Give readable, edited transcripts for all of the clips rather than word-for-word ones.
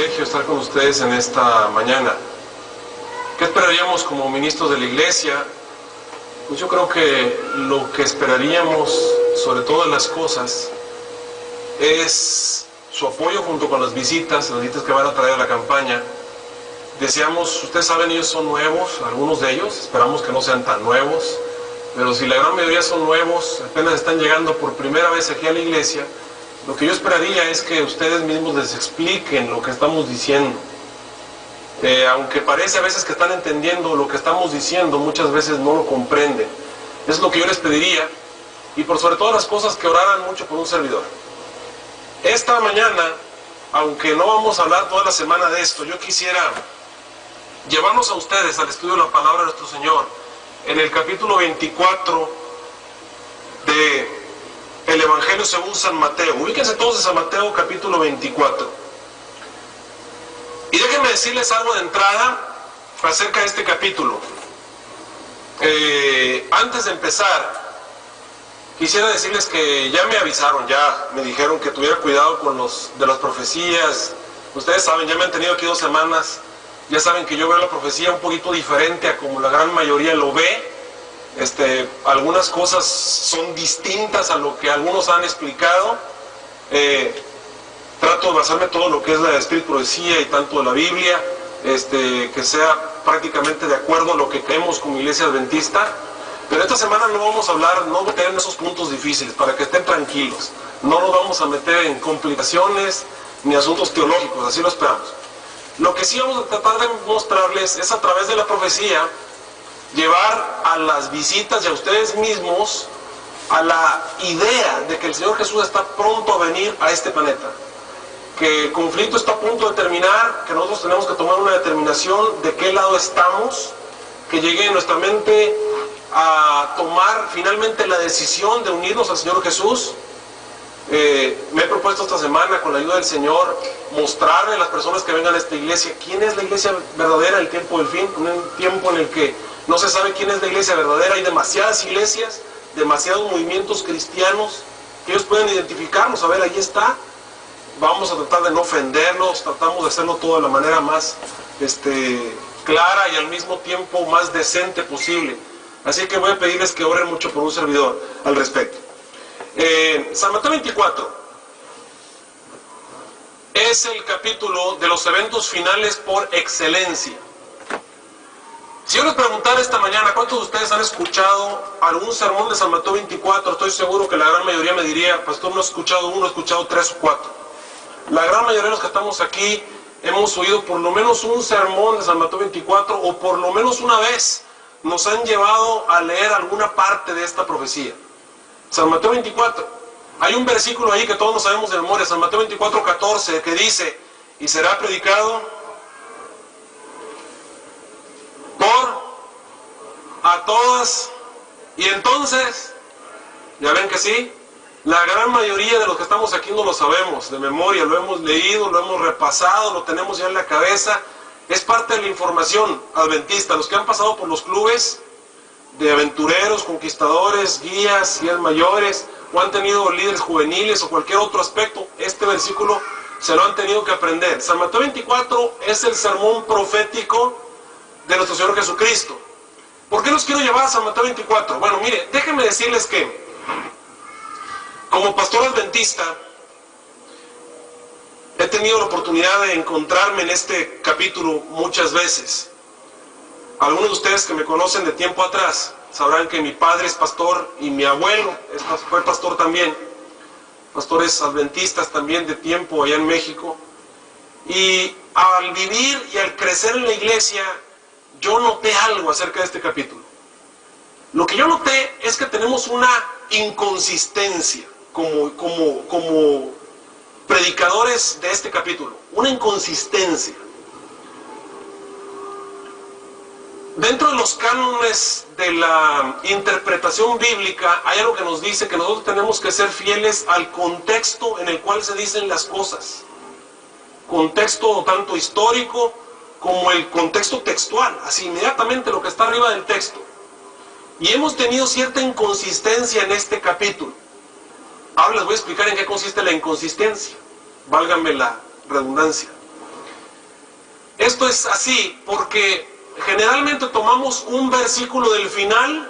privilegio estar con ustedes en esta mañana. ¿Qué esperaríamos como ministros de la iglesia? Pues yo creo que lo que esperaríamos sobre todas las cosas es su apoyo junto con las visitas que van a traer a la campaña. Deseamos, ustedes saben, ellos son nuevos, algunos de ellos, esperamos que no sean tan nuevos, pero si la gran mayoría son nuevos, apenas están llegando por primera vez aquí a la iglesia, lo que yo esperaría es que ustedes mismos les expliquen lo que estamos diciendo. Aunque parece a veces que están entendiendo lo que estamos diciendo, muchas veces no lo comprenden. Es lo que yo les pediría, y por sobre todas las cosas que oraran mucho por un servidor. Esta mañana, aunque no vamos a hablar toda la semana de esto, yo quisiera llevarnos a ustedes al estudio de la palabra de nuestro Señor en el capítulo 24 del Evangelio según San Mateo. Ubíquense todos en San Mateo capítulo 24. Y déjenme decirles algo de entrada acerca de este capítulo. Antes de empezar, quisiera decirles que ya me avisaron, ya me dijeron que tuviera cuidado con de las profecías. Ustedes saben, ya me han tenido aquí 2 semanas. Ya saben que yo veo la profecía un poquito diferente a como la gran mayoría lo ve. Algunas cosas son distintas a lo que algunos han explicado. Trato de basarme todo lo que es la espíritu profecía y tanto de la Biblia, que sea prácticamente de acuerdo a lo que creemos como iglesia adventista. Pero esta semana no vamos a hablar, no meter en esos puntos difíciles, para que estén tranquilos. No nos vamos a meter en complicaciones ni asuntos teológicos, así lo esperamos. Lo que sí vamos a tratar de mostrarles es a través de la profecía llevar a las visitas y a ustedes mismos a la idea de que el Señor Jesús está pronto a venir a este planeta, que el conflicto está a punto de terminar, que nosotros tenemos que tomar una determinación de qué lado estamos, que llegue en nuestra mente a tomar finalmente la decisión de unirnos al Señor Jesús. Me he propuesto esta semana, con la ayuda del Señor, mostrarle a las personas que vengan a esta iglesia quién es la iglesia verdadera, el tiempo del fin, un tiempo en el que no se sabe quién es la iglesia verdadera. Hay demasiadas iglesias, demasiados movimientos cristianos que ellos pueden identificarnos. A ver, ahí está. Vamos a tratar de no ofenderlos, tratamos de hacerlo todo de la manera más clara y al mismo tiempo más decente posible. Así que voy a pedirles que oren mucho por un servidor al respecto. San Mateo 24 es el capítulo de los eventos finales por excelencia. Si yo les preguntara esta mañana, ¿cuántos de ustedes han escuchado algún sermón de San Mateo 24? Estoy seguro que la gran mayoría me diría, pastor, no he escuchado uno, he escuchado 3 o 4. La gran mayoría de los que estamos aquí hemos oído por lo menos un sermón de San Mateo 24, o por lo menos una vez nos han llevado a leer alguna parte de esta profecía. San Mateo 24, hay un versículo ahí que todos nos sabemos de memoria, San Mateo 24, 14, que dice: y será predicado a todas, y entonces, ya ven que sí, la gran mayoría de los que estamos aquí no lo sabemos de memoria, lo hemos leído, lo hemos repasado, lo tenemos ya en la cabeza, es parte de la información adventista. Los que han pasado por los clubes de aventureros, conquistadores, guías mayores, o han tenido líderes juveniles o cualquier otro aspecto, este versículo se lo han tenido que aprender. San Mateo 24 es el sermón profético de nuestro Señor Jesucristo. ¿Por qué los quiero llevar a San Mateo 24? Bueno, mire, déjenme decirles que como pastor adventista he tenido la oportunidad de encontrarme en este capítulo muchas veces. Algunos de ustedes que me conocen de tiempo atrás sabrán que mi padre es pastor y mi abuelo fue pastor también, pastores adventistas también de tiempo allá en México. Y al vivir y al crecer en la iglesia, yo noté algo acerca de este capítulo. Lo que yo noté es que tenemos una inconsistencia como predicadores de este capítulo, una inconsistencia. Dentro de los cánones de la interpretación bíblica hay algo que nos dice que nosotros tenemos que ser fieles al contexto en el cual se dicen las cosas. Contexto tanto histórico como el contexto textual, así inmediatamente lo que está arriba del texto. Y hemos tenido cierta inconsistencia en este capítulo. Ahora les voy a explicar en qué consiste la inconsistencia, válgame la redundancia. Esto es así porque generalmente tomamos un versículo del final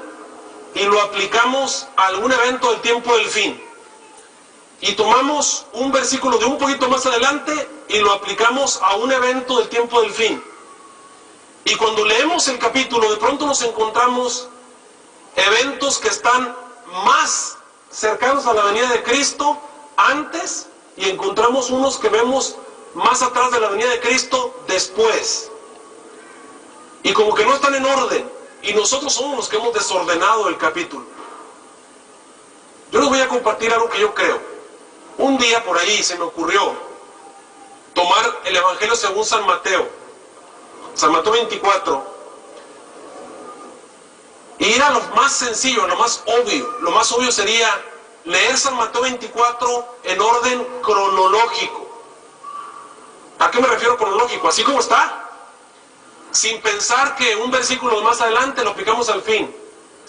y lo aplicamos a algún evento del tiempo del fin. Y tomamos un versículo de un poquito más adelante y lo aplicamos a un evento del tiempo del fin. Y cuando leemos el capítulo, de pronto nos encontramos eventos que están más cercanos a la venida de Cristo antes, y encontramos unos que vemos más atrás de la venida de Cristo después. Y como que no están en orden, y nosotros somos los que hemos desordenado el capítulo. Yo les voy a compartir algo que yo creo. Un día por ahí se me ocurrió tomar el Evangelio según San Mateo 24, y ir a lo más sencillo, lo más obvio. Lo más obvio sería leer San Mateo 24 en orden cronológico. ¿A qué me refiero cronológico? Así como está, sin pensar que un versículo más adelante lo aplicamos al fin,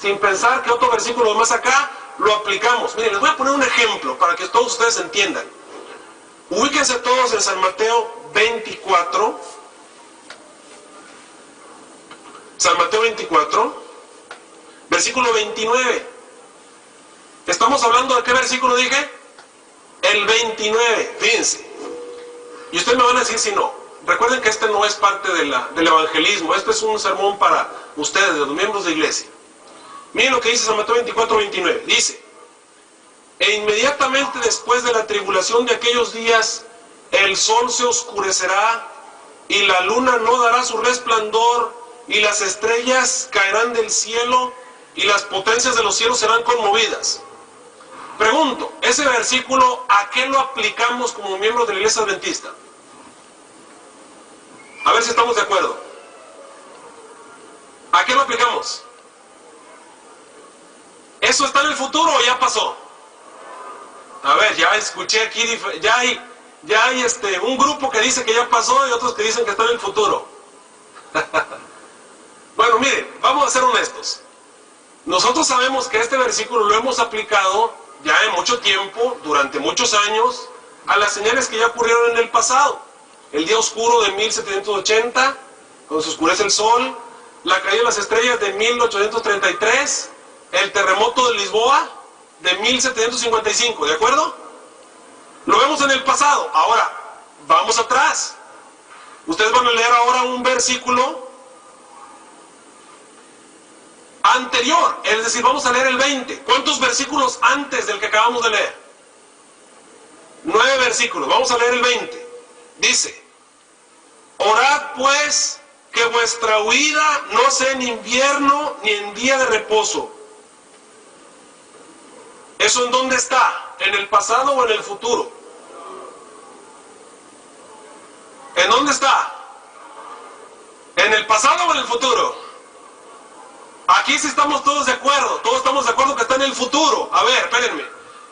sin pensar que otro versículo más acá lo aplicamos. Miren, les voy a poner un ejemplo para que todos ustedes entiendan. Ubíquense todos en San Mateo 24. San Mateo 24, versículo 29. ¿Estamos hablando de qué versículo dije? El 29, fíjense. Y ustedes me van a decir si no. Recuerden que este no es parte del evangelismo. Este es un sermón para ustedes, los miembros de iglesia. Miren lo que dice San Mateo 24, 29. Dice: e inmediatamente después de la tribulación de aquellos días, el sol se oscurecerá, y la luna no dará su resplandor, y las estrellas caerán del cielo, y las potencias de los cielos serán conmovidas. Pregunto, ese versículo, ¿a qué lo aplicamos como miembros de la Iglesia Adventista? A ver si estamos de acuerdo. ¿A qué lo aplicamos? ¿Eso está en el futuro o ya pasó? A ver, ya escuché aquí, ya hay un grupo que dice que ya pasó y otros que dicen que está en el futuro. Bueno, miren, vamos a ser honestos. Nosotros sabemos que este versículo lo hemos aplicado ya en mucho tiempo, durante muchos años, a las señales que ya ocurrieron en el pasado. El día oscuro de 1780, cuando se oscurece el sol, la caída de las estrellas de 1833, el terremoto de Lisboa de 1755, ¿de acuerdo? Lo vemos en el pasado. Ahora, vamos atrás. Ustedes van a leer ahora un versículo anterior, es decir, vamos a leer el 20. ¿Cuántos versículos antes del que acabamos de leer? 9 versículos, vamos a leer el 20. Dice: orad pues que vuestra huida no sea en invierno ni en día de reposo. ¿Eso en dónde está? ¿En el pasado o en el futuro? ¿En dónde está? ¿En el pasado o en el futuro? Aquí sí estamos todos de acuerdo, todos estamos de acuerdo que está en el futuro. A ver, espérenme.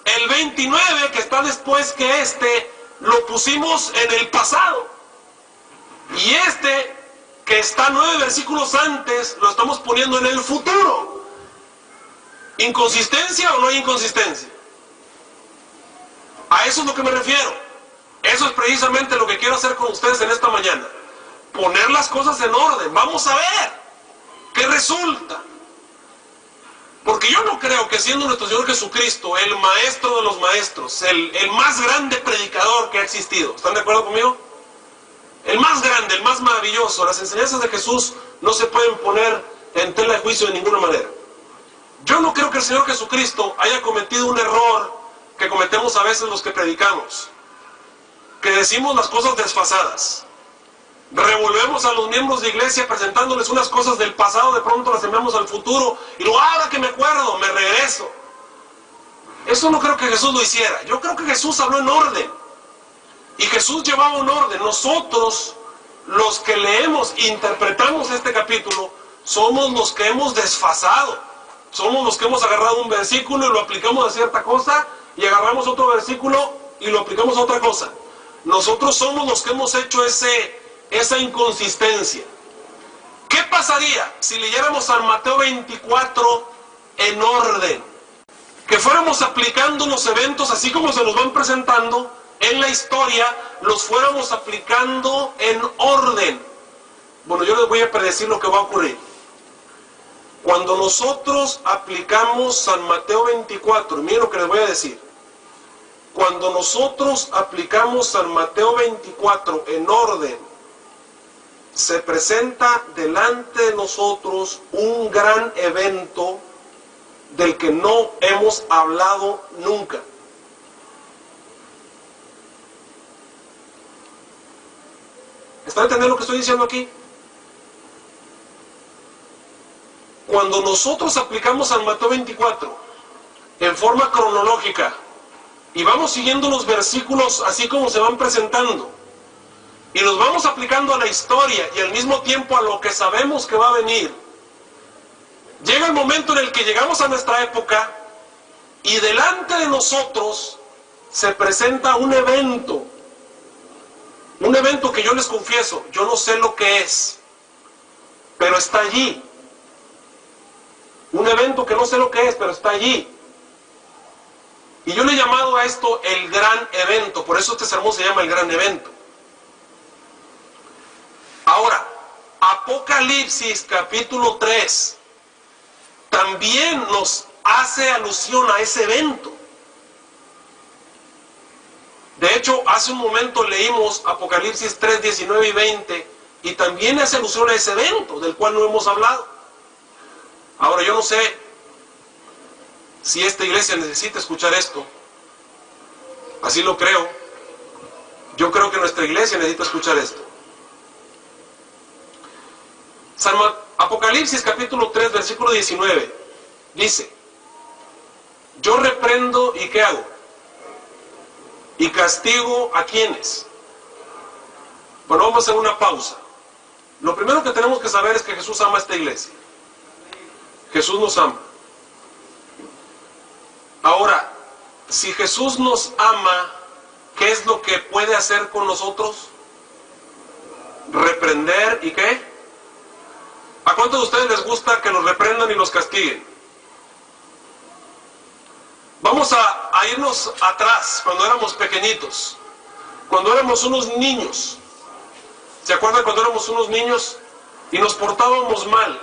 El 29 que está después que este, lo pusimos en el pasado. Y este, que está 9 versículos antes, lo estamos poniendo en el futuro. ¿Inconsistencia o no hay inconsistencia? A eso es lo que me refiero. Eso es precisamente lo que quiero hacer con ustedes en esta mañana. Poner las cosas en orden. Vamos a ver ¿qué resulta? Porque yo no creo que siendo nuestro Señor Jesucristo el maestro de los maestros, el más grande predicador que ha existido, ¿están de acuerdo conmigo? El más grande, el más maravilloso. Las enseñanzas de Jesús no se pueden poner en tela de juicio de ninguna manera. Yo no creo que el Señor Jesucristo haya cometido un error que cometemos a veces los que predicamos, que decimos las cosas desfasadas. Revolvemos a los miembros de iglesia presentándoles unas cosas del pasado, de pronto las enviamos al futuro, y luego ahora que me acuerdo, me regreso. Eso no creo que Jesús lo hiciera. Yo creo que Jesús habló en orden, y Jesús llevaba un orden. Nosotros, los que leemos e interpretamos este capítulo, somos los que hemos desfasado. Somos los que hemos agarrado un versículo y lo aplicamos a cierta cosa, y agarramos otro versículo y lo aplicamos a otra cosa. Nosotros somos los que hemos hecho esa inconsistencia. ¿Qué pasaría si leyéramos San Mateo 24 en orden? Que fuéramos aplicando los eventos así como se nos van presentando en la historia, los fuéramos aplicando en orden. Bueno, yo les voy a predecir lo que va a ocurrir. Cuando nosotros aplicamos San Mateo 24, miren lo que les voy a decir. Cuando nosotros aplicamos San Mateo 24 en orden, se presenta delante de nosotros un gran evento del que no hemos hablado nunca. ¿Están entendiendo lo que estoy diciendo aquí? Cuando nosotros aplicamos San Mateo 24 en forma cronológica y vamos siguiendo los versículos así como se van presentando y los vamos aplicando a la historia y al mismo tiempo a lo que sabemos que va a venir, llega el momento en el que llegamos a nuestra época y delante de nosotros se presenta un evento que yo les confieso, yo no sé lo que es, pero está allí. Un evento que no sé lo que es, pero está allí. Y yo le he llamado a esto el gran evento, por eso este sermón se llama el gran evento. Ahora, Apocalipsis capítulo 3 también nos hace alusión a ese evento. De hecho, hace un momento leímos Apocalipsis 3, 19 y 20 y también hace alusión a ese evento del cual no hemos hablado. Ahora, yo no sé si esta iglesia necesita escuchar esto. Así lo creo. Yo creo que nuestra iglesia necesita escuchar esto. Apocalipsis capítulo 3, versículo 19, dice: yo reprendo y ¿qué hago? Y castigo ¿a quiénes? Bueno, vamos a hacer una pausa. Lo primero que tenemos que saber es que Jesús ama a esta iglesia. Jesús nos ama. Ahora, si Jesús nos ama, ¿qué es lo que puede hacer con nosotros? Reprender y ¿qué? ¿A cuántos de ustedes les gusta que los reprendan y los castiguen? Vamos a irnos atrás, cuando éramos pequeñitos, cuando éramos unos niños. ¿Se acuerdan cuando éramos unos niños y nos portábamos mal?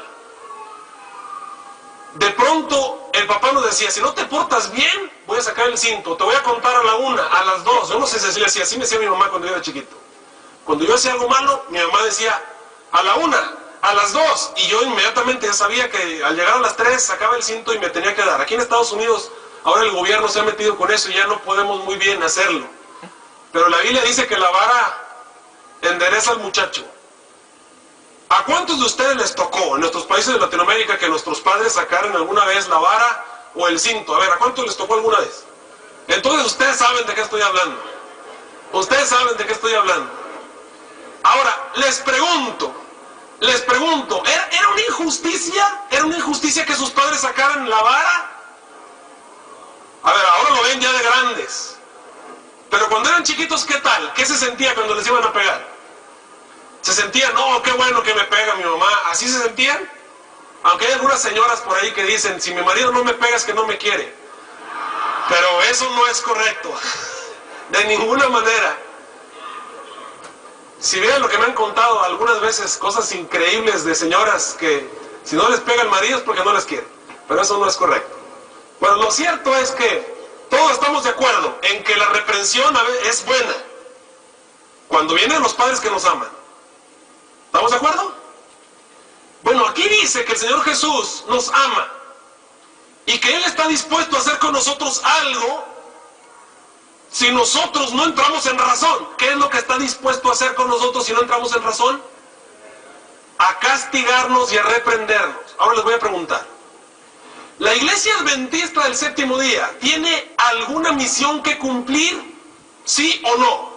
De pronto el papá nos decía: si no te portas bien, voy a sacar el cinto, te voy a contar a la 1, a las 2. Yo no sé si le decía, así me decía mi mamá cuando yo era chiquito. Cuando yo hacía algo malo, mi mamá decía: a la 1, a las 2. Y yo inmediatamente ya sabía que al llegar a las 3 sacaba el cinto y me tenía que dar. Aquí en Estados Unidos ahora el gobierno se ha metido con eso y ya no podemos muy bien hacerlo. Pero la Biblia dice que la vara endereza al muchacho. ¿A cuántos de ustedes les tocó en nuestros países de Latinoamérica que nuestros padres sacaran alguna vez la vara o el cinto? A ver, ¿a cuántos les tocó alguna vez? Entonces ustedes saben de qué estoy hablando. Ustedes saben de qué estoy hablando. Ahora, les pregunto, ¿era una injusticia? ¿Era una injusticia que sus padres sacaran la vara? A ver, ahora lo ven ya de grandes. Pero cuando eran chiquitos, ¿qué tal? ¿Qué se sentía cuando les iban a pegar? Se sentían: no, qué bueno que me pega mi mamá. ¿Así se sentían? Aunque hay algunas señoras por ahí que dicen: si mi marido no me pega es que no me quiere. Pero eso no es correcto. De ninguna manera. Si vieran lo que me han contado algunas veces, cosas increíbles de señoras que si no les pega el marido es porque no les quiere. Pero eso no es correcto. Bueno, lo cierto es que todos estamos de acuerdo en que la reprensión es buena cuando vienen los padres que nos aman. ¿Estamos de acuerdo? Bueno, aquí dice que el Señor Jesús nos ama y que Él está dispuesto a hacer con nosotros algo si nosotros no entramos en razón. ¿Qué es lo que está dispuesto a hacer con nosotros si no entramos en razón? A castigarnos y a reprendernos. Ahora les voy a preguntar: ¿la iglesia adventista del séptimo día tiene alguna misión que cumplir? ¿Sí o no?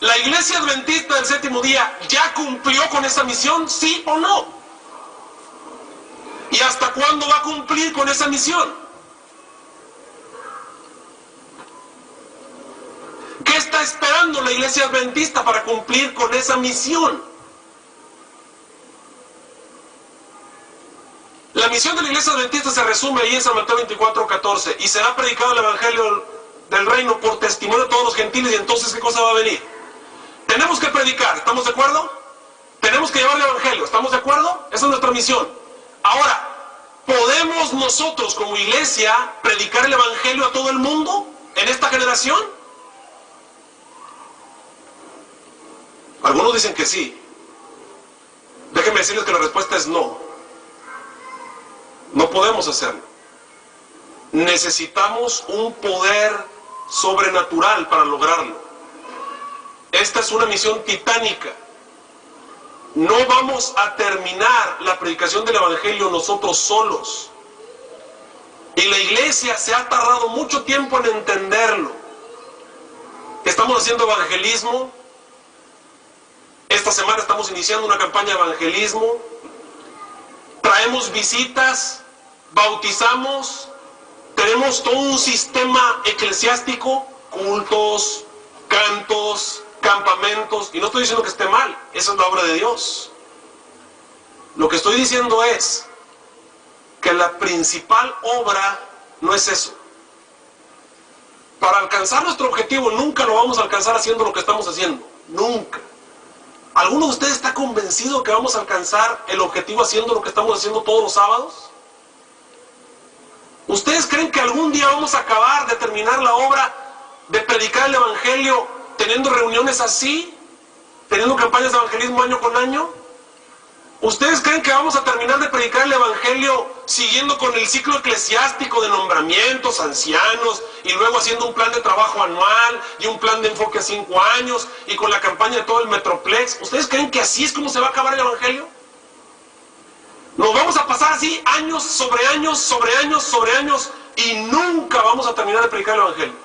¿La iglesia adventista del séptimo día ya cumplió con esa misión? ¿Sí o no? ¿Y hasta cuándo va a cumplir con esa misión? ¿Qué está esperando la iglesia adventista para cumplir con esa misión? La misión de la iglesia adventista se resume ahí en San Mateo 24:14: y será predicado el evangelio del reino por testimonio de todos los gentiles. Y entonces, ¿qué cosa va a venir? Tenemos que predicar, ¿estamos de acuerdo? tenemos que llevar el evangelio, ¿estamos de acuerdo? Esa es nuestra misión. Ahora, ¿podemos nosotros como iglesia predicar el evangelio a todo el mundo en esta generación? Algunos dicen que sí. Déjenme decirles que la respuesta es no. No podemos hacerlo. Necesitamos un poder sobrenatural para lograrlo. Esta es una misión titánica. No vamos a terminar la predicación del evangelio nosotros solos. Y la iglesia se ha tardado mucho tiempo en entenderlo. Estamos haciendo evangelismo. Esta semana estamos iniciando una campaña de evangelismo. Traemos visitas, bautizamos, tenemos todo un sistema eclesiástico, cultos, cantos, campamentos, y no estoy diciendo que esté mal, esa es la obra de Dios. Lo que estoy diciendo es que la principal obra no es eso. Para alcanzar nuestro objetivo nunca lo vamos a alcanzar haciendo lo que estamos haciendo, nunca. ¿Alguno de ustedes está convencido que vamos a alcanzar el objetivo haciendo lo que estamos haciendo todos los sábados? ¿Ustedes creen que algún día vamos a acabar de terminar la obra de predicar el evangelio teniendo reuniones así, teniendo campañas de evangelismo año con año? ¿Ustedes creen que vamos a terminar de predicar el evangelio siguiendo con el ciclo eclesiástico de nombramientos, ancianos, y luego haciendo un plan de trabajo anual y un plan de enfoque a 5 años y con la campaña de todo el Metroplex? ¿Ustedes creen que así es como se va a acabar el evangelio? Nos vamos a pasar así años sobre años sobre años sobre años y nunca vamos a terminar de predicar el evangelio.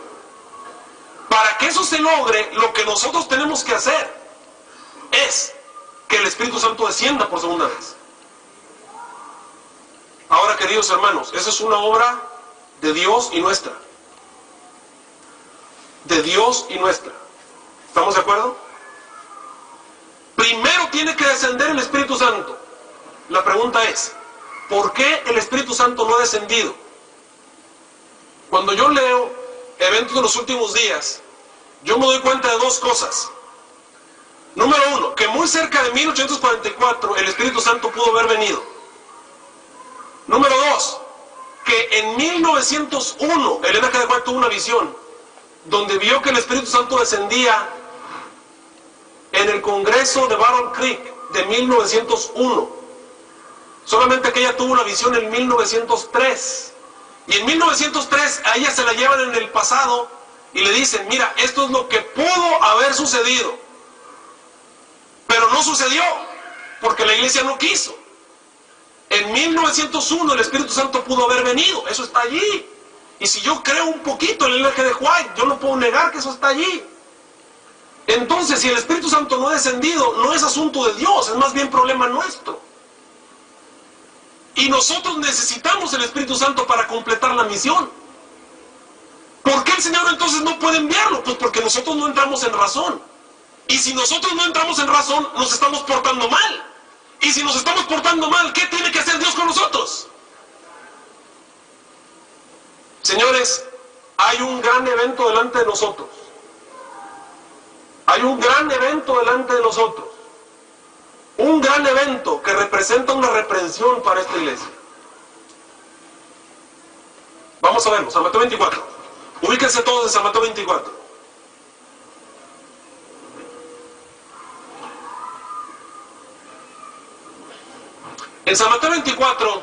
Para que eso se logre, lo que nosotros tenemos que hacer es que el Espíritu Santo descienda por segunda vez. Ahora, queridos hermanos, esa es una obra de Dios y nuestra. De Dios y nuestra. ¿Estamos de acuerdo? Primero tiene que descender el Espíritu Santo. La pregunta es, ¿por qué el Espíritu Santo no ha descendido? Cuando yo leo eventos de los últimos días, yo me doy cuenta de dos cosas. Número uno, que muy cerca de 1844 el Espíritu Santo pudo haber venido. Número dos, que en 1901 Elena G. de White tuvo una visión donde vio que el Espíritu Santo descendía en el Congreso de Battle Creek de 1901. Solamente que ella tuvo la visión en 1903. Y en 1903 a ella se la llevan en el pasado y le dicen, mira, esto es lo que pudo haber sucedido. Pero no sucedió, porque la iglesia no quiso. En 1901 el Espíritu Santo pudo haber venido, eso está allí. Y si yo creo un poquito en el Elena G. de White, yo no puedo negar que eso está allí. Entonces, si el Espíritu Santo no ha descendido, no es asunto de Dios, es más bien problema nuestro. Y nosotros necesitamos el Espíritu Santo para completar la misión. ¿Por qué el Señor entonces no puede enviarlo? Pues porque nosotros no entramos en razón. Y si nosotros no entramos en razón, nos estamos portando mal. Y si nos estamos portando mal, ¿qué tiene que hacer Dios con nosotros? Señores, hay un gran evento delante de nosotros. Hay un gran evento delante de nosotros. Un gran evento que representa una reprensión para esta iglesia. Vamos a verlo, San Mateo 24. Ubíquense todos en San Mateo 24. En San Mateo 24,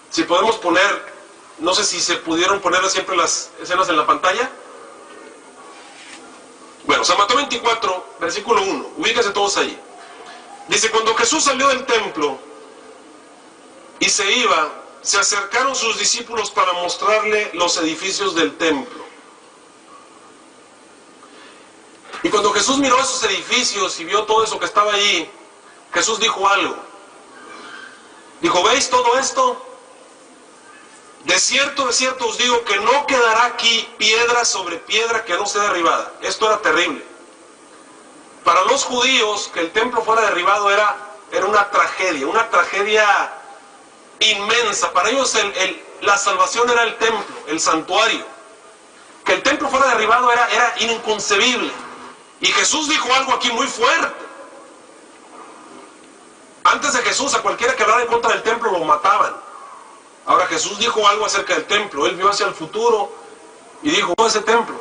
si podemos poner, no sé si se pudieron poner siempre las escenas en la pantalla. Bueno, San Mateo 24, versículo 1, ubíquense todos ahí. Dice, cuando Jesús salió del templo y se iba, se acercaron sus discípulos para mostrarle los edificios del templo. Y cuando Jesús miró esos edificios y vio todo eso que estaba allí, Jesús dijo algo. Dijo, ¿veis todo esto? De cierto os digo que no quedará aquí piedra sobre piedra que no sea derribada. Esto era terrible. Para los judíos, que el templo fuera derribado era una tragedia inmensa. Para ellos la salvación era el templo, el santuario. Que el templo fuera derribado era inconcebible. Y Jesús dijo algo aquí muy fuerte. Antes de Jesús, a cualquiera que hablara en contra del templo lo mataban. Ahora Jesús dijo algo acerca del templo. Él vio hacia el futuro y dijo, oh, ese templo.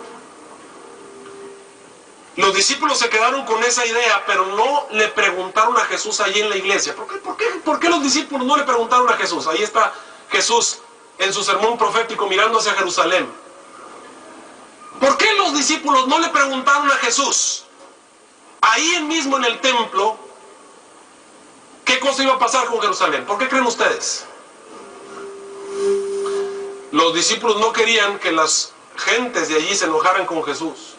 Los discípulos se quedaron con esa idea, pero no le preguntaron a Jesús allí en la iglesia. ¿Por qué los discípulos no le preguntaron a Jesús? Ahí está Jesús en su sermón profético mirando hacia Jerusalén. ¿Por qué los discípulos no le preguntaron a Jesús ahí mismo en el templo qué cosa iba a pasar con Jerusalén? ¿Por qué creen ustedes? Los discípulos no querían que las gentes de allí se enojaran con Jesús.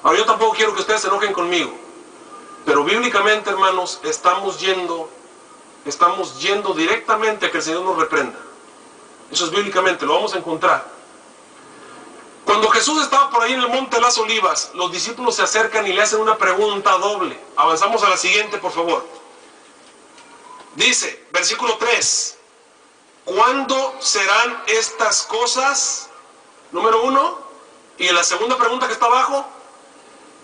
Ahora, yo tampoco quiero que ustedes se enojen conmigo, pero bíblicamente, hermanos, estamos yendo directamente a que el Señor nos reprenda. Eso es bíblicamente, lo vamos a encontrar. Cuando Jesús estaba por ahí en el monte de las Olivas, los discípulos se acercan y le hacen una pregunta doble. Avanzamos a la siguiente, por favor. Dice, versículo 3, ¿cuándo serán estas cosas? Número 1, y en la segunda pregunta que está abajo,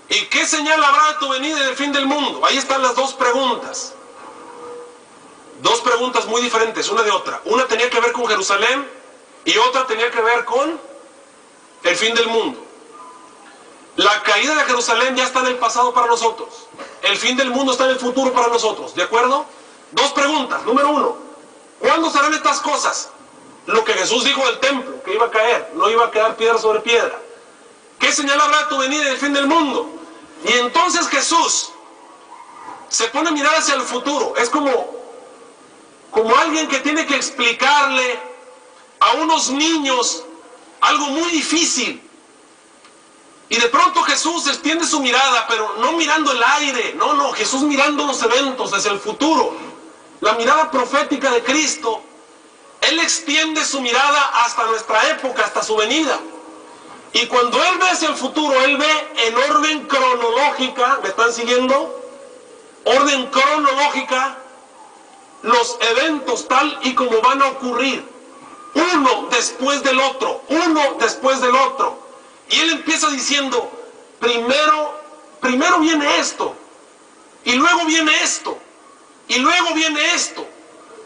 ¿y qué señal habrá de tu venida y del fin del mundo? Ahí están las dos preguntas. Dos preguntas muy diferentes, una de otra. Una tenía que ver con Jerusalén y otra tenía que ver con el fin del mundo. La caída de Jerusalén ya está en el pasado para nosotros. El fin del mundo está en el futuro para nosotros. ¿De acuerdo? Dos preguntas. Número 1, ¿cuándo serán estas cosas? Lo que Jesús dijo del templo, que iba a caer, no iba a quedar piedra sobre piedra. ¿Qué señal habrá de tu venida y del fin del mundo? Y entonces Jesús se pone a mirar hacia el futuro. Es como alguien que tiene que explicarle a unos niños algo muy difícil. Y de pronto Jesús extiende su mirada, pero no mirando el aire. No, Jesús mirando los eventos hacia el futuro. La mirada profética de Cristo. Él extiende su mirada hasta nuestra época, hasta su venida. Y cuando Él ve hacia el futuro, Él ve en orden cronológica, ¿me están siguiendo? Orden cronológica, los eventos tal y como van a ocurrir, uno después del otro, uno después del otro. Y Él empieza diciendo, primero viene esto, y luego viene esto, y luego viene esto.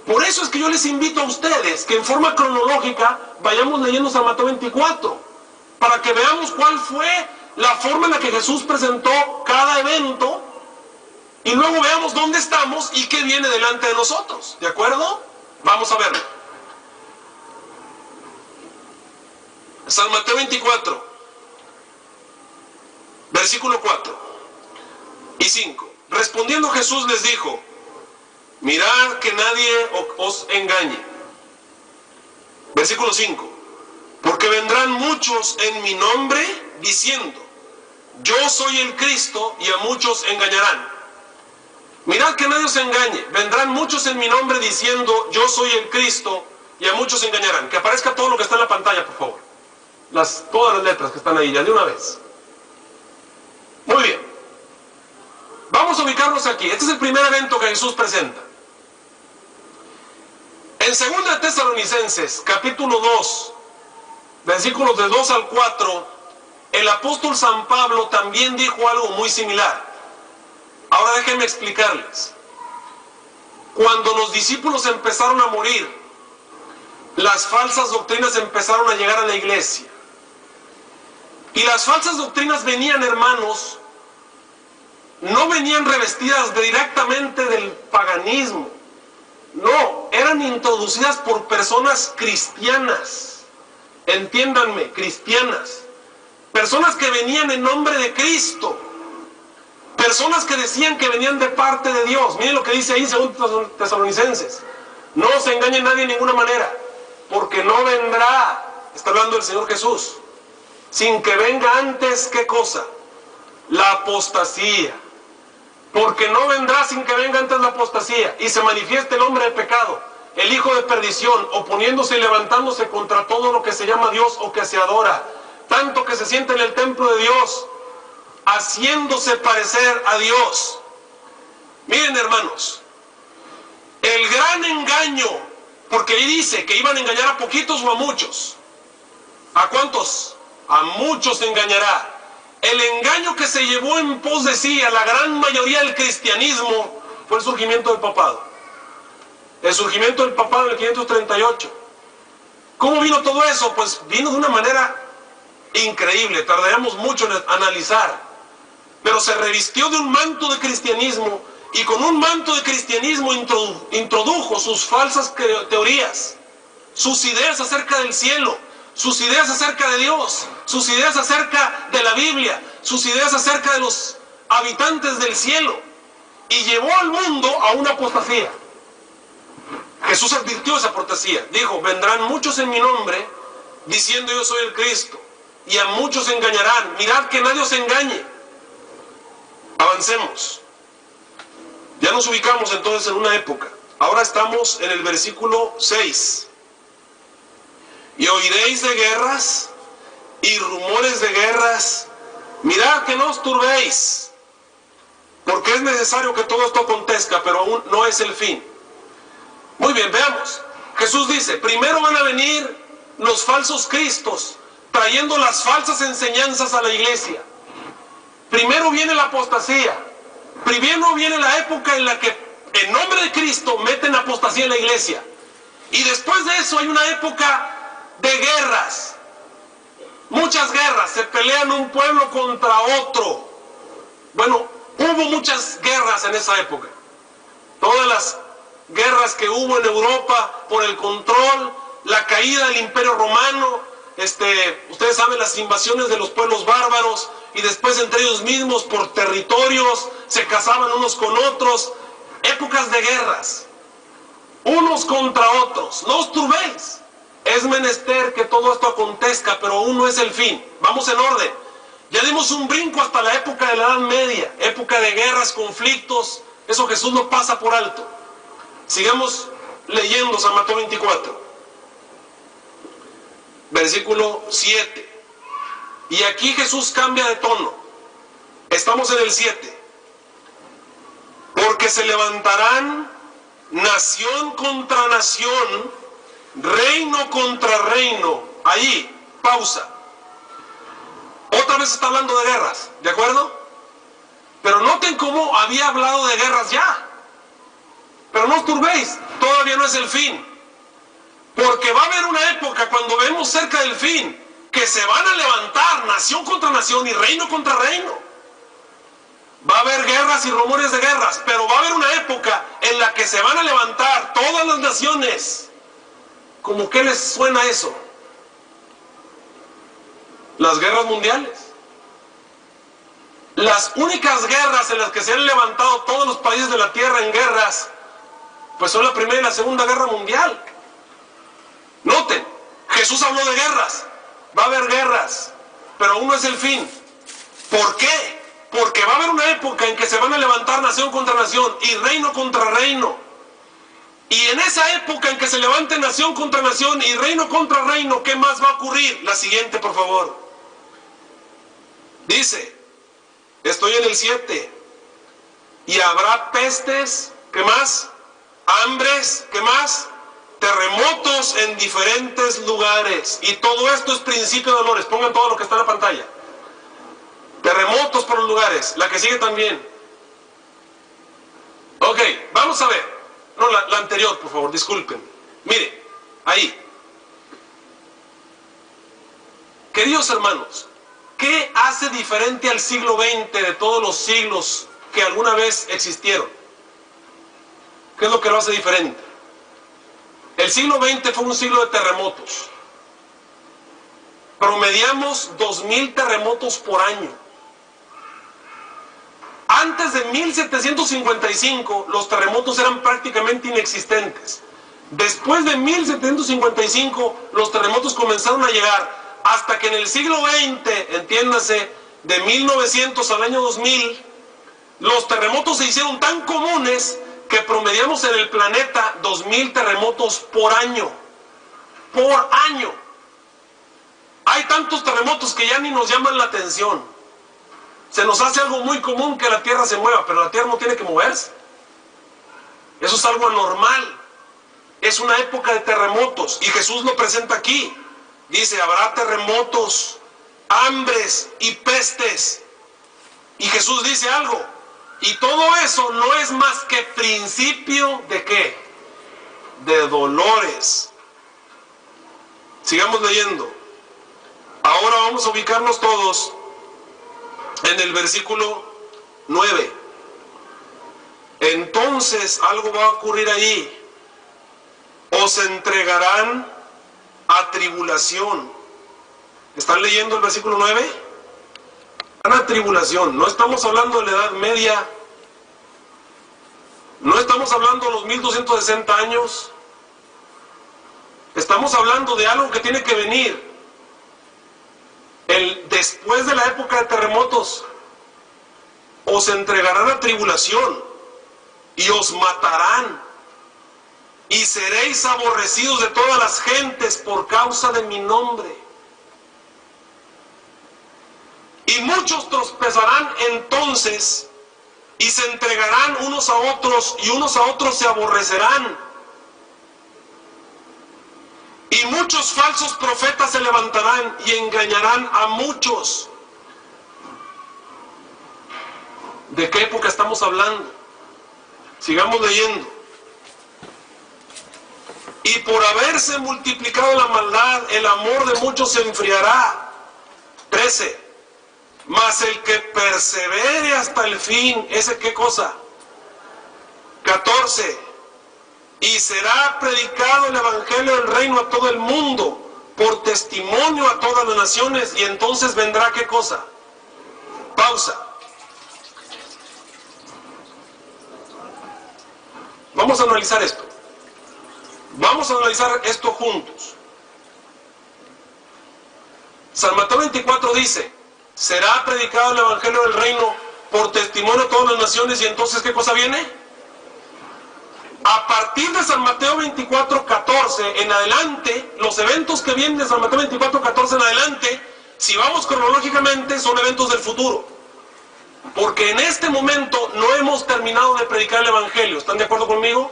Por eso es que yo les invito a ustedes que en forma cronológica vayamos leyendo San Mateo 24, para que veamos cuál fue la forma en la que Jesús presentó cada evento, y luego veamos dónde estamos y qué viene delante de nosotros. ¿De acuerdo? Vamos a verlo. San Mateo 24, versículo 4 y 5. Respondiendo Jesús les dijo, mirad que nadie os engañe. Versículo 5. Porque vendrán muchos en mi nombre diciendo, yo soy el Cristo, y a muchos engañarán. Mirad que nadie os engañe. Vendrán muchos en mi nombre diciendo, yo soy el Cristo, y a muchos engañarán. Que aparezca todo lo que está en la pantalla, por favor. Todas las letras que están ahí, ya de una vez. Muy bien. Vamos a ubicarnos aquí. Este es el primer evento que Jesús presenta. En 2 Tesalonicenses, capítulo 2, versículos del 2 al 4, el apóstol San Pablo también dijo algo muy similar. Ahora déjenme explicarles. Cuando los discípulos empezaron a morir, las falsas doctrinas empezaron a llegar a la iglesia. Y las falsas doctrinas venían, hermanos, no venían revestidas directamente del paganismo. No, eran introducidas por personas cristianas. Entiéndanme, cristianas. Personas que venían en nombre de Cristo. Personas que decían que venían de parte de Dios. Miren lo que dice ahí en 2 Tesalonicenses. No se engañe nadie de ninguna manera, porque no vendrá, está hablando el Señor Jesús, sin que venga antes, ¿qué cosa? La apostasía. Porque no vendrá sin que venga antes la apostasía y se manifieste el hombre de pecado, el hijo de perdición, oponiéndose y levantándose contra todo lo que se llama Dios o que se adora, tanto que se siente en el templo de Dios, haciéndose parecer a Dios. Miren, hermanos, el gran engaño, porque ahí dice que iban a engañar a poquitos o a muchos. ¿A cuántos? A muchos engañará. El engaño que se llevó en pos de sí a la gran mayoría del cristianismo fue el surgimiento del papado. El surgimiento del papado en el 538. ¿Cómo vino todo eso? Pues vino de una manera increíble, tardaríamos mucho en analizar, pero se revistió de un manto de cristianismo, y con un manto de cristianismo introdujo sus falsas teorías, sus ideas acerca del cielo, sus ideas acerca de Dios, sus ideas acerca de la Biblia, sus ideas acerca de los habitantes del cielo, y llevó al mundo a una apostasía. Jesús advirtió esa apostasía, dijo: vendrán muchos en mi nombre diciendo yo soy el Cristo, y a muchos engañarán. Mirad que nadie os engañe. Avancemos. Ya nos ubicamos entonces en una época. Ahora estamos en el versículo 6. Y oiréis de guerras y rumores de guerras. Mirad que no os turbéis, porque es necesario que todo esto acontezca, pero aún no es el fin. Muy bien, veamos. Jesús dice: primero van a venir los falsos cristos, trayendo las falsas enseñanzas a la iglesia. Primero viene la apostasía. Primero viene la época en la que en nombre de Cristo meten apostasía en la iglesia. Y después de eso hay una época de guerras. Muchas guerras. Se pelean un pueblo contra otro. Bueno, hubo muchas guerras en esa época. Todas las guerras que hubo en Europa por el control, la caída del Imperio Romano, ustedes saben, las invasiones de los pueblos bárbaros, y después entre ellos mismos por territorios se casaban unos con otros. Épocas de guerras, unos contra otros. No os turbéis, es menester que todo esto acontezca, pero aún no es el fin. Vamos en orden. Ya dimos un brinco hasta la época de la Edad Media, época de guerras, conflictos. Eso Jesús no pasa por alto. Sigamos leyendo San Mateo 24, versículo 7. Y aquí Jesús cambia de tono. Estamos en el 7. Porque se levantarán nación contra nación, reino contra reino. Ahí, pausa. Otra vez está hablando de guerras, ¿de acuerdo? Pero noten cómo había hablado de guerras ya. Pero no os turbéis, todavía no es el fin. Porque va a haber una época, cuando vemos cerca del fin, que se van a levantar nación contra nación y reino contra reino. Va a haber guerras y rumores de guerras, pero va a haber una época en la que se van a levantar todas las naciones. ¿Cómo qué les suena eso? Las guerras mundiales. Las únicas guerras en las que se han levantado todos los países de la tierra en guerras, pues son la Primera y la Segunda Guerra Mundial. Noten, Jesús habló de guerras. Va a haber guerras, pero aún no es el fin. ¿Por qué? Porque va a haber una época en que se van a levantar nación contra nación y reino contra reino. Y en esa época en que se levante nación contra nación y reino contra reino, ¿qué más va a ocurrir? La siguiente, por favor. Dice, estoy en el 7. Y habrá pestes, ¿qué más? Hambres, ¿qué más? Terremotos en diferentes lugares. Y todo esto es principio de dolores. Pongan todo lo que está en la pantalla. Terremotos por los lugares. La que sigue también. Ok, vamos a ver. No, la anterior, por favor, disculpen. Mire, ahí. Queridos hermanos, ¿qué hace diferente al siglo XX de todos los siglos que alguna vez existieron? ¿Qué es lo que lo hace diferente? El siglo XX fue un siglo de terremotos. Promediamos 2000 terremotos por año. Antes de 1755, los terremotos eran prácticamente inexistentes. Después de 1755, los terremotos comenzaron a llegar, hasta que en el siglo XX, entiéndase, de 1900 al año 2000, los terremotos se hicieron tan comunes que promediamos en el planeta 2000 terremotos por año. Por año. Hay tantos terremotos que ya ni nos llaman la atención. Se nos hace algo muy común que la Tierra se mueva, pero la Tierra no tiene que moverse. Eso es algo anormal. Es una época de terremotos, y Jesús lo presenta aquí. Dice, habrá terremotos, hambres y pestes. Y Jesús dice algo. Y todo eso no es más que principio ¿de qué? De dolores. Sigamos leyendo. Ahora vamos a ubicarnos todos en el versículo 9. Entonces algo va a ocurrir ahí. Os entregarán a tribulación. ¿Están leyendo el versículo 9? A tribulación. No estamos hablando de la Edad Media. No estamos hablando de los 1260 años. Estamos hablando de algo que tiene que venir después de la época de terremotos. Os entregarán a tribulación y os matarán y seréis aborrecidos de todas las gentes por causa de mi nombre. Y muchos tropezarán entonces y se entregarán unos a otros y unos a otros se aborrecerán. Y muchos falsos profetas se levantarán y engañarán a muchos. ¿De qué época estamos hablando? Sigamos leyendo. Y por haberse multiplicado la maldad, el amor de muchos se enfriará. 13. Mas el que persevere hasta el fin, ¿ese qué cosa? 14. Y será predicado el evangelio del reino a todo el mundo, por testimonio a todas las naciones, y entonces vendrá ¿qué cosa? Pausa. Vamos a analizar esto. Vamos a analizar esto juntos. San Mateo 24 dice, será predicado el evangelio del reino por testimonio a todas las naciones, y entonces ¿qué cosa viene? A partir de San Mateo 24, 14 en adelante, los eventos que vienen de San Mateo 24, 14 en adelante, si vamos cronológicamente, son eventos del futuro. Porque en este momento no hemos terminado de predicar el evangelio. ¿Están de acuerdo conmigo?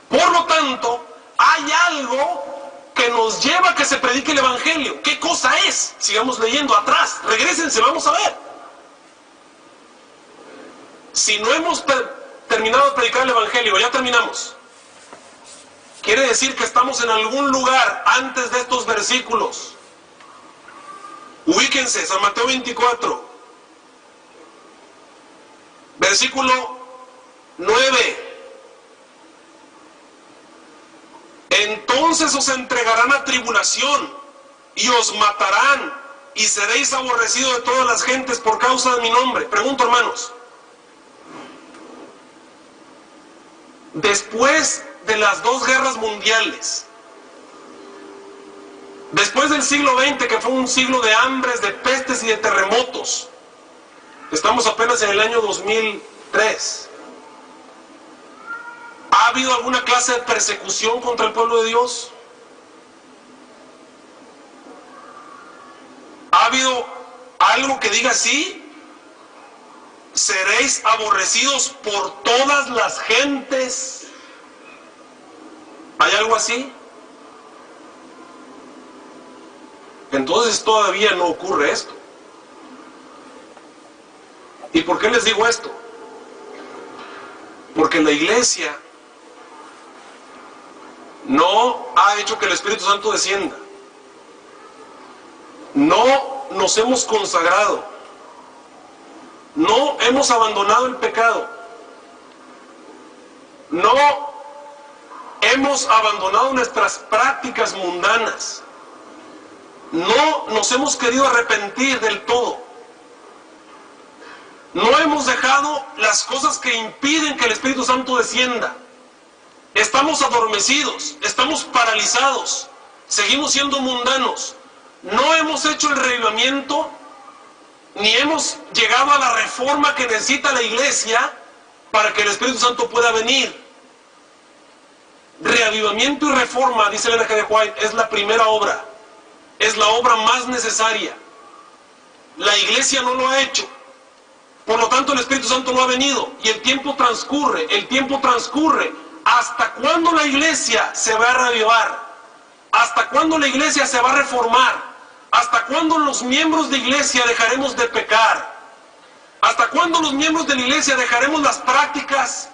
Por lo tanto, hay algo que nos lleva a que se predique el evangelio. ¿Qué cosa es? Sigamos leyendo atrás. Regrésense, vamos a ver. Si no hemos terminado de predicar el evangelio, ya terminamos. Quiere decir que estamos en algún lugar antes de estos versículos. Ubíquense, San Mateo 24, versículo 9. Entonces os entregarán a tribulación y os matarán y seréis aborrecidos de todas las gentes por causa de mi nombre. Pregunto, hermanos, después de las dos guerras mundiales, después del siglo XX, que fue un siglo de hambres, de pestes y de terremotos, estamos apenas en el año 2003. ¿Ha habido alguna clase de persecución contra el pueblo de Dios? ¿Ha habido algo que diga así? ¿Seréis aborrecidos por todas las gentes? ¿Hay algo así? Entonces todavía no ocurre esto. ¿Y por qué les digo esto? Porque la iglesia no ha hecho que el Espíritu Santo descienda. No nos hemos consagrado. No hemos abandonado el pecado. No hemos abandonado nuestras prácticas mundanas. No nos hemos querido arrepentir del todo. No hemos dejado las cosas que impiden que el Espíritu Santo descienda. Estamos adormecidos, estamos paralizados, seguimos siendo mundanos. No hemos hecho el reavivamiento, ni hemos llegado a la reforma que necesita la iglesia para que el Espíritu Santo pueda venir. Reavivamiento y reforma, dice Elena G. de White, es la primera obra, es la obra más necesaria. La iglesia no lo ha hecho. Por lo tanto, el Espíritu Santo no ha venido y el tiempo transcurre. ¿Hasta cuándo la iglesia se va a reavivar? ¿Hasta cuándo la iglesia se va a reformar? ¿Hasta cuándo los miembros de iglesia dejaremos de pecar? ¿Hasta cuándo los miembros de la iglesia dejaremos las prácticas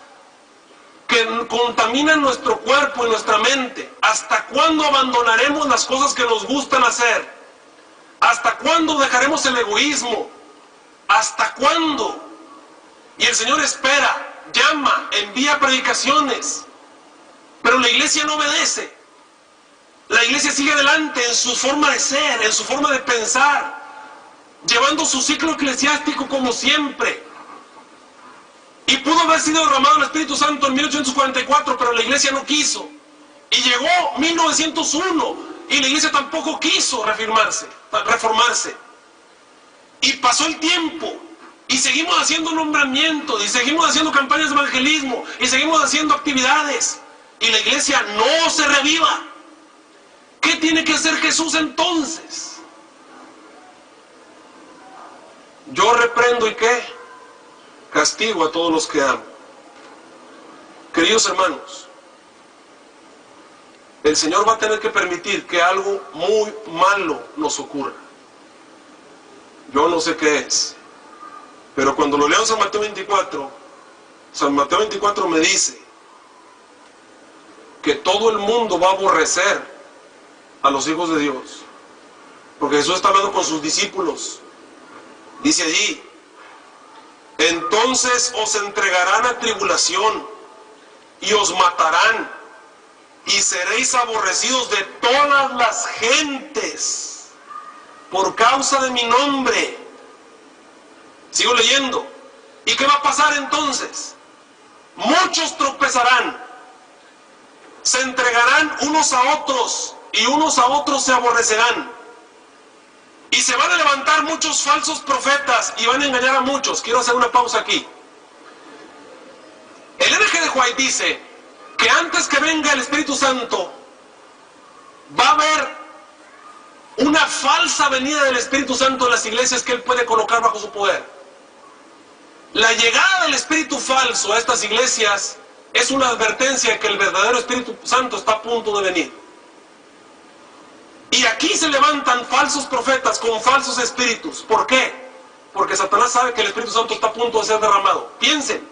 que contaminan nuestro cuerpo y nuestra mente? ¿Hasta cuándo abandonaremos las cosas que nos gustan hacer? ¿Hasta cuándo dejaremos el egoísmo? ¿Hasta cuándo? Y el Señor espera, llama, envía predicaciones, pero la iglesia no obedece. La iglesia sigue adelante en su forma de ser, en su forma de pensar, llevando su ciclo eclesiástico como siempre. Y pudo haber sido derramado el Espíritu Santo en 1844, pero la iglesia no quiso. Y llegó 1901 y la iglesia tampoco quiso reformarse. Y pasó el tiempo y seguimos haciendo nombramientos y seguimos haciendo campañas de evangelismo y seguimos haciendo actividades y la iglesia no se reviva. ¿Qué tiene que hacer Jesús entonces? Yo reprendo y ¿qué? Castigo a todos los que amo. Queridos hermanos, el Señor va a tener que permitir que algo muy malo nos ocurra. Yo no sé qué es, pero cuando lo leo en San Mateo 24, San Mateo 24 me dice que todo el mundo va a aborrecer a los hijos de Dios, porque Jesús está hablando con sus discípulos. Dice allí: entonces os entregarán a tribulación y os matarán y seréis aborrecidos de todas las gentes por causa de mi nombre. Sigo leyendo. ¿Y qué va a pasar entonces? Muchos tropezarán, se entregarán unos a otros y unos a otros se aborrecerán. Y se van a levantar muchos falsos profetas y van a engañar a muchos. Quiero hacer una pausa aquí. El N.G. de White dice que antes que venga el Espíritu Santo va a haber una falsa venida del Espíritu Santo en las iglesias que Él puede colocar bajo su poder. La llegada del Espíritu falso a estas iglesias es una advertencia de que el verdadero Espíritu Santo está a punto de venir. Y aquí se levantan falsos profetas con falsos espíritus. ¿Por qué? Porque Satanás sabe que el Espíritu Santo está a punto de ser derramado. Piensen,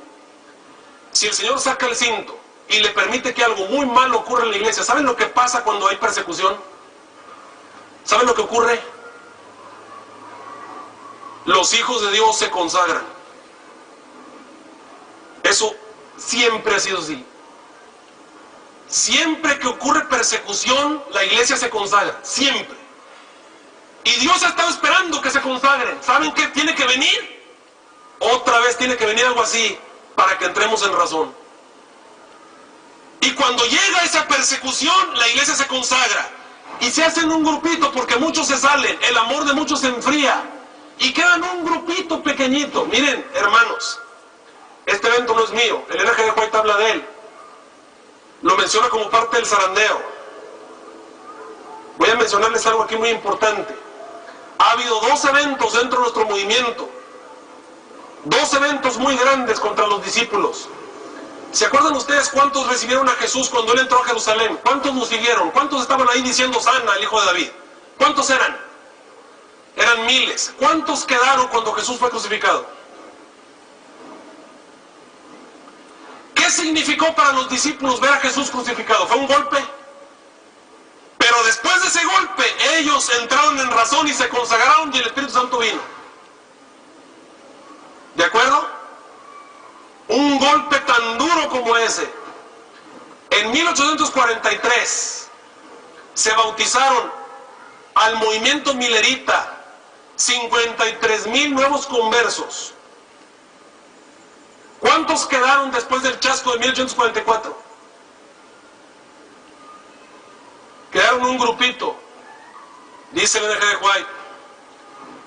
si el Señor saca el cinto y le permite que algo muy malo ocurra en la iglesia, ¿saben lo que pasa cuando hay persecución? ¿Saben lo que ocurre? Los hijos de Dios se consagran. Eso siempre ha sido así. Siempre que ocurre persecución, la iglesia se consagra, siempre. Y Dios ha estado esperando que se consagren. ¿Saben qué tiene que venir? Otra vez tiene que venir algo así para que entremos en razón. Y cuando llega esa persecución, la iglesia se consagra. Y se hacen un grupito porque muchos se salen, el amor de muchos se enfría. Y quedan un grupito pequeñito. Miren, hermanos, este evento no es mío, el N.G. de White habla de él. Lo menciona como parte del zarandeo. Voy a mencionarles algo aquí muy importante. Ha habido dos eventos dentro de nuestro movimiento. Dos eventos muy grandes contra los discípulos. ¿Se acuerdan ustedes cuántos recibieron a Jesús cuando Él entró a Jerusalén? ¿Cuántos lo siguieron? ¿Cuántos estaban ahí diciendo Sana, el hijo de David? ¿Cuántos eran? Eran miles. ¿Cuántos quedaron cuando Jesús fue crucificado? ¿Qué significó para los discípulos ver a Jesús crucificado? ¿Fue un golpe? Pero después de ese golpe, ellos entraron en razón y se consagraron y el Espíritu Santo vino. ¿De acuerdo? Un golpe tan duro como ese. En 1843 se bautizaron al movimiento milerita 53,000 nuevos conversos. ¿Cuántos quedaron después del chasco de 1844? Quedaron un grupito. Dice el N.G. de White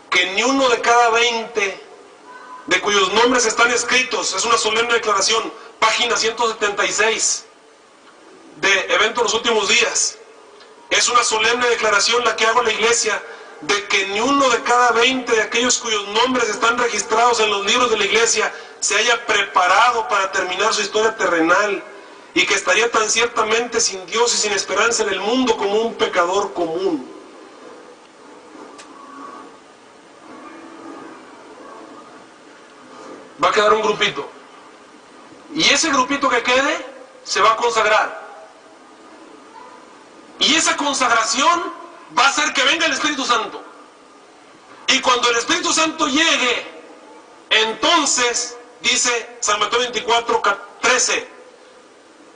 que ni uno de cada 20 de cuyos nombres están escritos, es una solemne declaración, página 176 de Evento de los Últimos Días. Es una solemne declaración la que hago en la iglesia de que ni uno de cada 20 de aquellos cuyos nombres están registrados en los libros de la iglesia se haya preparado para terminar su historia terrenal y que estaría tan ciertamente sin Dios y sin esperanza en el mundo como un pecador común. quedar un grupito. Y ese grupito que quede se va a consagrar. Y esa consagración va a hacer que venga el Espíritu Santo. Y cuando el Espíritu Santo llegue, entonces, dice San Mateo 24, 13,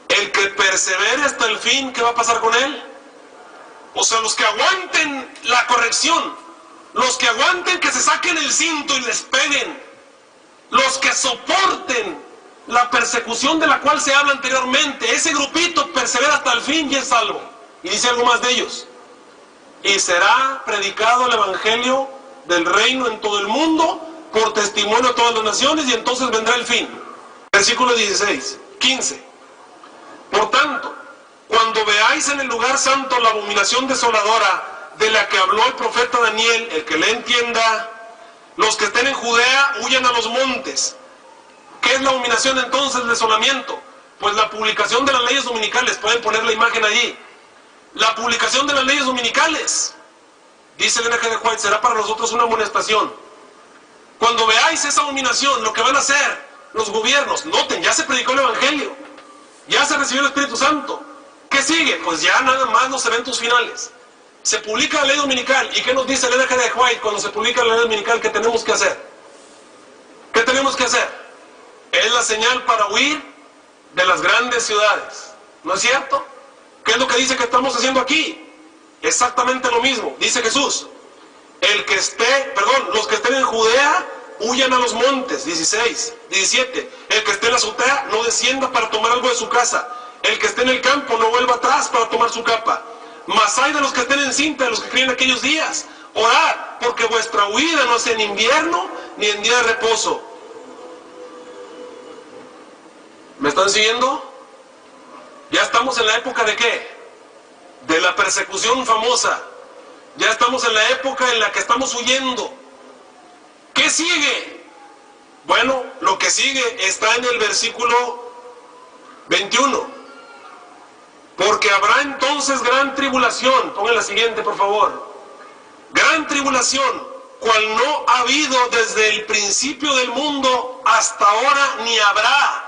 el que persevere hasta el fin, ¿qué va a pasar con él? O sea, los que aguanten la corrección, los que aguanten que se saquen el cinto y les peguen, los que soporten la persecución de la cual se habla anteriormente, ese grupito persevera hasta el fin y es salvo. Y dice algo más de ellos: y será predicado el evangelio del reino en todo el mundo por testimonio a todas las naciones, y entonces vendrá el fin. Versículo 15. Por tanto, cuando veáis en el lugar santo la abominación desoladora de la que habló el profeta Daniel, el que le entienda, los que estén en Judea huyan a los montes. ¿Qué es la abominación entonces, el desolamiento? Pues la publicación de las leyes dominicales. Pueden poner la imagen allí. La publicación de las leyes dominicales, dice el N.G. de White, será para nosotros una amonestación. Cuando veáis esa abominación, lo que van a hacer los gobiernos, noten, ya se predicó el evangelio, ya se recibió el Espíritu Santo. ¿Qué sigue? Pues ya nada más los eventos finales. Se publica la ley dominical. ¿Y qué nos dice el N.G. de White cuando se publica la ley dominical? ¿Qué tenemos que hacer? ¿Qué tenemos que hacer? Es la señal para huir de las grandes ciudades. ¿No es cierto? ¿Qué es lo que dice que estamos haciendo aquí? Exactamente lo mismo. Dice Jesús: los que estén en Judea huyan a los montes. 17. El que esté en la azotea no descienda para tomar algo de su casa. El que esté en el campo no vuelva atrás para tomar su capa. Mas hay de los que estén en cinta, de los que críen aquellos días. Orad, porque vuestra huida no sea en invierno ni en día de reposo. ¿Me están siguiendo? Ya estamos en la época de ¿qué? De la persecución famosa. Ya estamos en la época en la que estamos huyendo. ¿Qué sigue? Bueno, lo que sigue está en el versículo 21. Porque habrá entonces gran tribulación. Pongan la siguiente, por favor. Gran tribulación, cual no ha habido desde el principio del mundo hasta ahora ni habrá.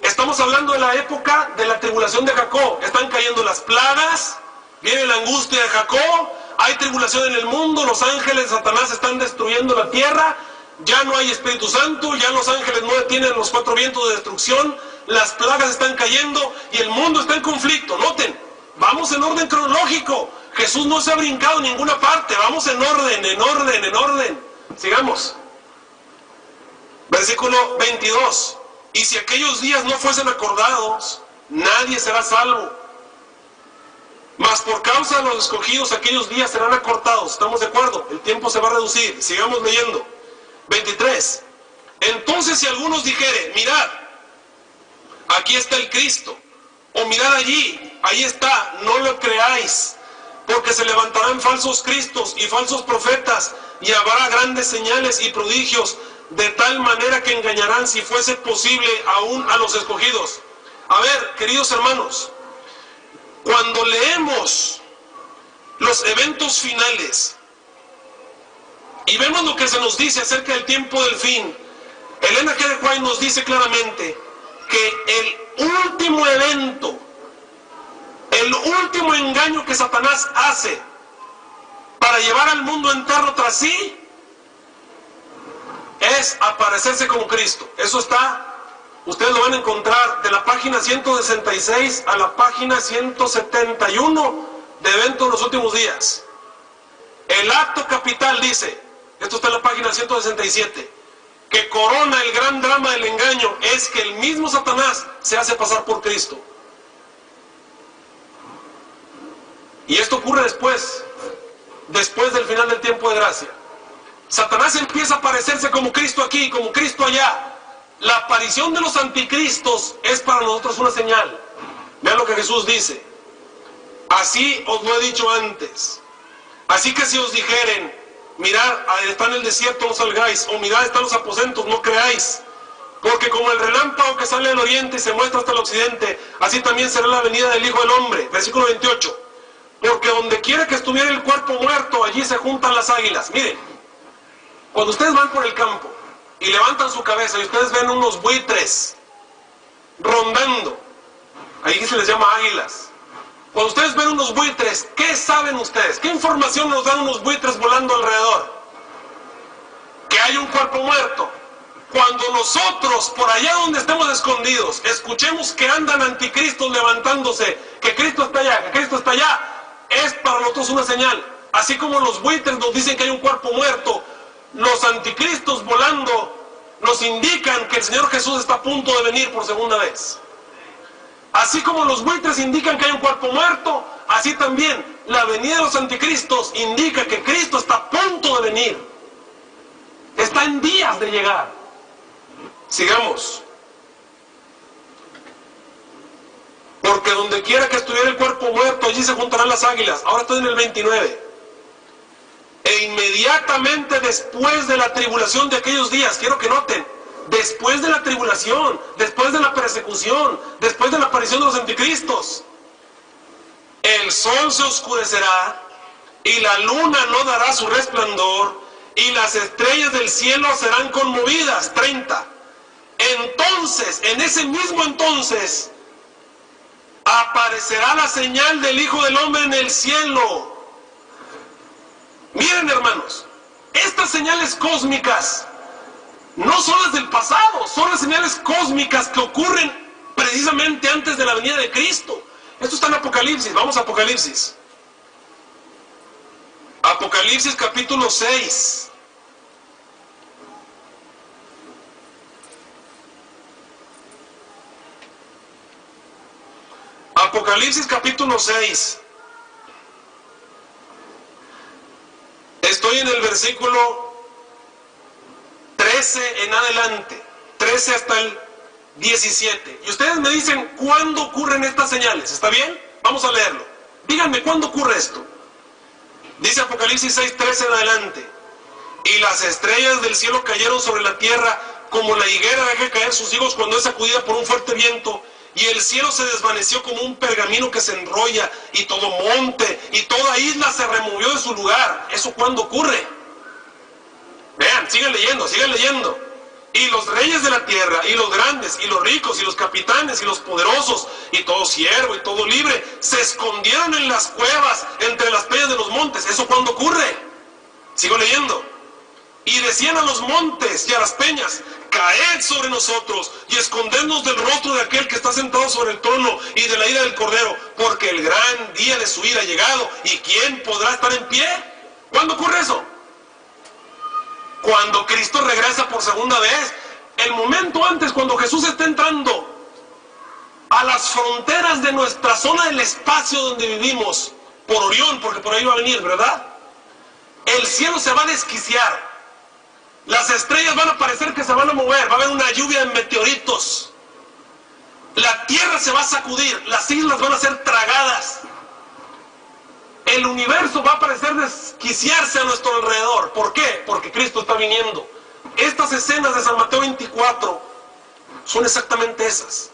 Estamos hablando de la época de la tribulación de Jacob. Están cayendo las plagas, viene la angustia de Jacob, hay tribulación en el mundo, los ángeles de Satanás están destruyendo la tierra, ya no hay Espíritu Santo, ya los ángeles no detienen los 4 vientos de destrucción, las plagas están cayendo y el mundo está en conflicto. Noten, vamos en orden cronológico. Jesús no se ha brincado en ninguna parte, vamos en orden. Sigamos. Versículo 22. Y si aquellos días no fuesen acordados, nadie será salvo. Mas por causa de los escogidos, aquellos días serán acortados. ¿Estamos de acuerdo? El tiempo se va a reducir. Sigamos leyendo. 23. Entonces si algunos dijeren: mirad, aquí está el Cristo, o mirad allí, ahí está, no lo creáis, porque se levantarán falsos cristos y falsos profetas, y habrá grandes señales y prodigios, de tal manera que engañarán, si fuese posible, aún a los escogidos. A ver, queridos hermanos, cuando leemos los eventos finales y vemos lo que se nos dice acerca del tiempo del fin, el N.G. de White nos dice claramente que el último evento, el último engaño que Satanás hace para llevar al mundo entero tras sí, es aparecerse como Cristo. Eso está, ustedes lo van a encontrar de la página 166 a la página 171 de Eventos de los Últimos Días. El acto capital dice, esto está en la página 167, que corona el gran drama del engaño es que el mismo Satanás se hace pasar por Cristo. Y esto ocurre después del final del tiempo de gracia. Satanás empieza a parecerse como Cristo aquí, como Cristo allá. La aparición de los anticristos es para nosotros una señal. Vean lo que Jesús dice: así os lo he dicho antes. Así que si os dijeren: mirad, está en el desierto, no salgáis, o mirad, están los aposentos, no creáis. Porque como el relámpago que sale del oriente y se muestra hasta el occidente, así también será la venida del Hijo del Hombre. Versículo 28. Porque donde quiera que estuviera el cuerpo muerto, allí se juntan las águilas. Miren, cuando ustedes van por el campo y levantan su cabeza y ustedes ven unos buitres rondando, ahí se les llama águilas. Cuando ustedes ven unos buitres, ¿qué saben ustedes? ¿Qué información nos dan unos buitres volando alrededor? Que hay un cuerpo muerto. Cuando nosotros, por allá donde estemos escondidos, escuchemos que andan anticristos levantándose, que Cristo está allá, que Cristo está allá, es para nosotros una señal. Así como los buitres nos dicen que hay un cuerpo muerto, los anticristos volando nos indican que el Señor Jesús está a punto de venir por segunda vez. Así como los buitres indican que hay un cuerpo muerto, así también la venida de los anticristos indica que Cristo está a punto de venir. Está en días de llegar. Sigamos. Porque donde quiera que estuviera el cuerpo muerto, allí se juntarán las águilas. Ahora estoy en el 29. E inmediatamente después de la tribulación de aquellos días, quiero que noten, después de la tribulación, después de la persecución, después de la aparición de los anticristos, el sol se oscurecerá y la luna no dará su resplandor y las estrellas del cielo serán conmovidas. 30. Entonces, en ese mismo entonces, aparecerá la señal del Hijo del Hombre en el cielo. Miren, hermanos, estas señales cósmicas no son las del pasado, son las señales cósmicas que ocurren precisamente antes de la venida de Cristo. Esto está en Apocalipsis. Vamos a Apocalipsis. Apocalipsis capítulo 6. Apocalipsis capítulo 6. Estoy en el versículo 13 en adelante. 13 hasta el 17. Y ustedes me dicen cuándo ocurren estas señales. ¿Está bien? Vamos a leerlo. Díganme cuándo ocurre esto. Dice Apocalipsis 6, 13 en adelante. Y las estrellas del cielo cayeron sobre la tierra como la higuera deja caer sus higos cuando es sacudida por un fuerte viento. Y el cielo se desvaneció como un pergamino que se enrolla, y todo monte y toda isla se removió de su lugar. ¿Eso cuándo ocurre? Vean, sigan leyendo, sigan leyendo. Y los reyes de la tierra, y los grandes, y los ricos, y los capitanes, y los poderosos, y todo siervo, y todo libre, se escondieron en las cuevas, entre las peñas de los montes. ¿Eso cuándo ocurre? Sigo leyendo. Y decían a los montes y a las peñas: caed sobre nosotros y escondednos del rostro de aquel que está sentado sobre el trono y de la ira del Cordero, porque el gran día de su ira ha llegado, y ¿quién podrá estar en pie? ¿Cuándo ocurre eso? Cuando Cristo regresa por segunda vez. El momento antes, cuando Jesús está entrando a las fronteras de nuestra zona del espacio donde vivimos, por Orión, porque por ahí va a venir, ¿verdad? El cielo se va a desquiciar. Las estrellas van a parecer que se van a mover, va a haber una lluvia de meteoritos. La tierra se va a sacudir, las islas van a ser tragadas. El universo va a parecer desquiciarse a nuestro alrededor. ¿Por qué? Porque Cristo está viniendo. Estas escenas de San Mateo 24 son exactamente esas.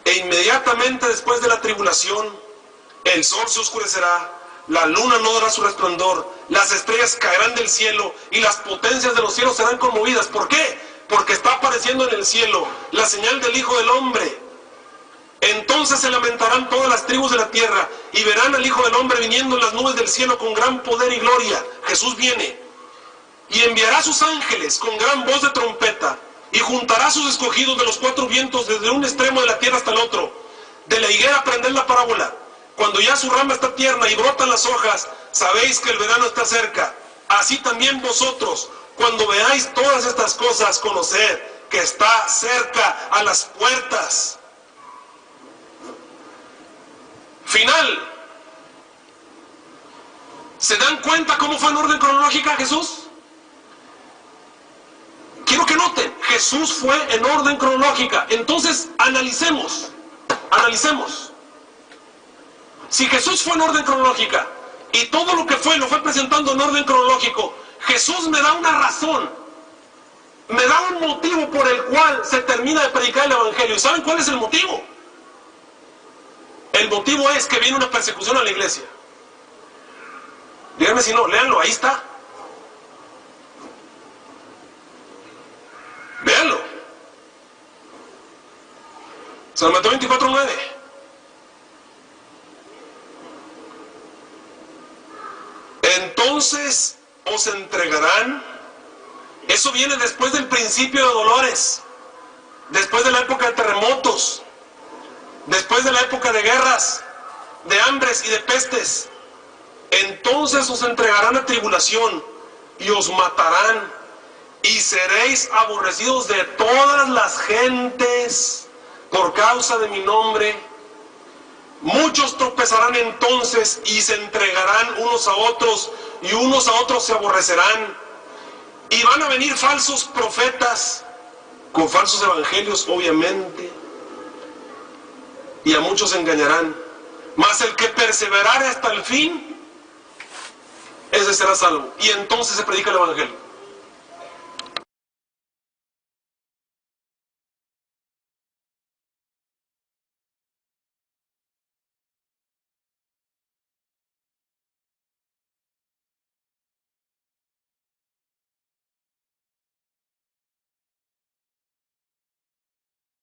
E inmediatamente después de la tribulación, el sol se oscurecerá, la luna no dará su resplandor, las estrellas caerán del cielo y las potencias de los cielos serán conmovidas. ¿Por qué? Porque está apareciendo en el cielo la señal del Hijo del Hombre. Entonces se lamentarán todas las tribus de la tierra y verán al Hijo del Hombre viniendo en las nubes del cielo con gran poder y gloria. Jesús viene y enviará a sus ángeles con gran voz de trompeta y juntará a sus escogidos de los cuatro vientos desde un extremo de la tierra hasta el otro. De la higuera aprended la parábola. Cuando ya su rama está tierna y brotan las hojas, sabéis que el verano está cerca. Así también vosotros, cuando veáis todas estas cosas, conoced que está cerca a las puertas. Final. ¿Se dan cuenta cómo fue en orden cronológica Jesús? Quiero que noten, Jesús fue en orden cronológica. Entonces, analicemos. Si Jesús fue en orden cronológica y todo lo que fue lo fue presentando en orden cronológico, Jesús me da una razón, me da un motivo por el cual se termina de predicar el Evangelio. ¿Y saben cuál es el motivo? El motivo es que viene una persecución a la iglesia. Díganme si no, léanlo, ahí está. San Mateo 24:9. Entonces os entregarán. Eso viene después del principio de dolores, después de la época de terremotos, después de la época de guerras, de hambres y de pestes. Entonces os entregarán a tribulación y os matarán, y seréis aborrecidos de todas las gentes por causa de mi nombre. Muchos tropezarán entonces y se entregarán unos a otros, y unos a otros se aborrecerán. Y van a venir falsos profetas con falsos evangelios, obviamente, y a muchos engañarán. Mas el que perseverare hasta el fin, ese será salvo. Y entonces se predica el evangelio.